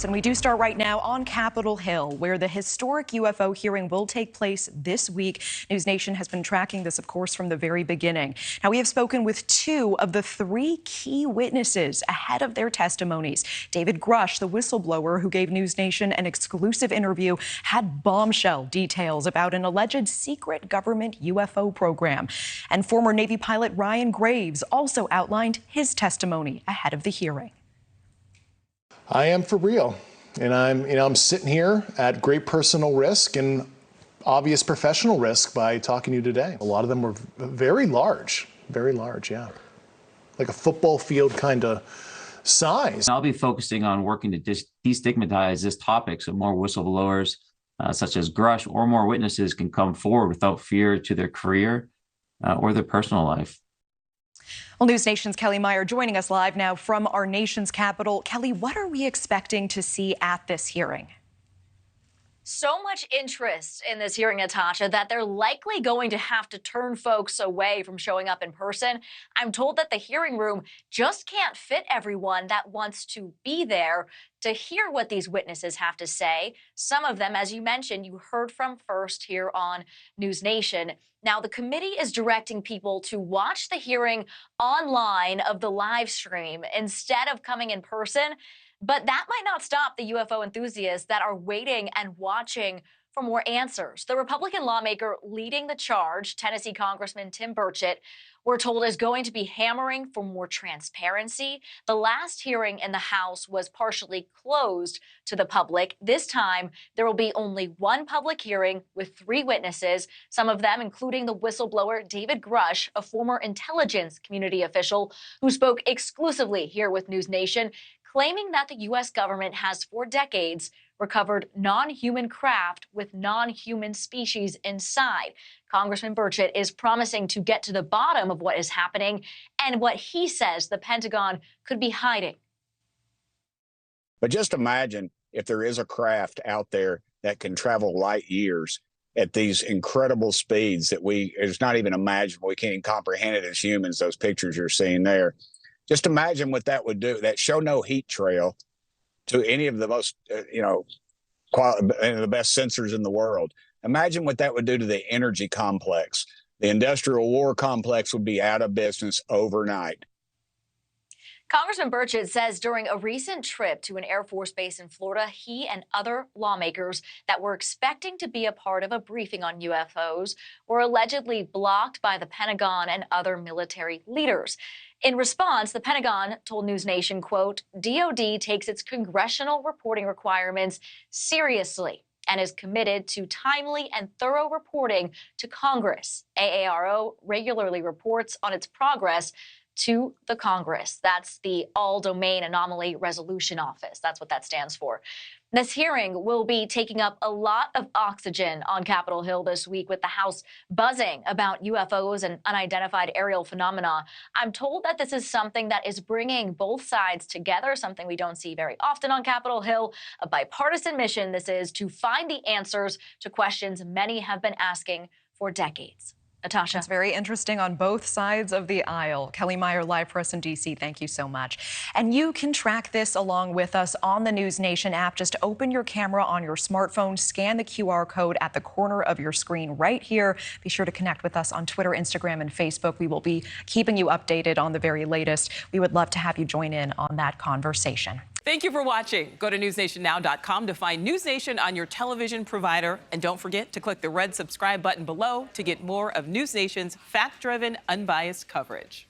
And we do start right now on Capitol Hill, where the historic UFO hearing will take place this week. NewsNation has been tracking this, of course, from the very beginning. Now, we have spoken with two of the three key witnesses ahead of their testimonies. David Grush, the whistleblower who gave NewsNation an exclusive interview, had bombshell details about an alleged secret government UFO program. And former Navy pilot Ryan Graves also outlined his testimony ahead of the hearing. I am for real, and I'm sitting here at great personal risk and obvious professional risk by talking to you today. A lot of them were very large, yeah, like a football field kind of size. I'll be focusing on working to destigmatize this topic so more whistleblowers, such as Grush, or more witnesses can come forward without fear to their career or their personal life. Well, NewsNation's Kelly Meyer joining us live now from our nation's capital. Kelly, what are we expecting to see at this hearing? So much interest in this hearing, Natasha, that they're likely going to have to turn folks away from showing up in person. I'm told that the hearing room just can't fit everyone that wants to be there to hear what these witnesses have to say. Some of them, as you mentioned, you heard from first here on NewsNation. Now, the committee is directing people to watch the hearing online of the live stream instead of coming in person. But that might not stop the UFO enthusiasts that are waiting and watching for more answers. The Republican lawmaker leading the charge, Tennessee Congressman Tim Burchett, we're told is going to be hammering for more transparency. The last hearing in the House was partially closed to the public. This time, there will be only one public hearing with 3 witnesses, some of them including the whistleblower David Grush, a former intelligence community official who spoke exclusively here with NewsNation, claiming that the U.S. government has for decades recovered non-human craft with non-human species inside. Congressman Burchett is promising to get to the bottom of what is happening and what he says the Pentagon could be hiding. But just imagine if there is a craft out there that can travel light years at these incredible speeds that it's not even imaginable. We can't even comprehend it as humans, those pictures you're seeing there. Just imagine what that would do. That show no heat trail to any of the most, the best sensors in the world. Imagine what that would do to the energy complex. The industrial war complex would be out of business overnight. Congressman Burchett says during a recent trip to an Air Force base in Florida, he and other lawmakers that were expecting to be a part of a briefing on UFOs were allegedly blocked by the Pentagon and other military leaders. In response, the Pentagon told NewsNation, quote, DOD takes its congressional reporting requirements seriously and is committed to timely and thorough reporting to Congress. AARO regularly reports on its progress to the Congress. That's the All Domain Anomaly Resolution Office. That's what that stands for. This hearing will be taking up a lot of oxygen on Capitol Hill this week, with the House buzzing about UFOs and unidentified aerial phenomena. I'm told that this is something that is bringing both sides together, something we don't see very often on Capitol Hill. A bipartisan mission this is to find the answers to questions many have been asking for decades. Natasha. It's very interesting on both sides of the aisle. Kelly Meyer, live for us in D.C. Thank you so much. And you can track this along with us on the NewsNation app. Just open your camera on your smartphone, scan the QR code at the corner of your screen right here. Be sure to connect with us on Twitter, Instagram, and Facebook. We will be keeping you updated on the very latest. We would love to have you join in on that conversation. Thank you for watching. Go to newsnationnow.com to find NewsNation on your television provider. And don't forget to click the red subscribe button below to get more of NewsNation's fact-driven, unbiased coverage.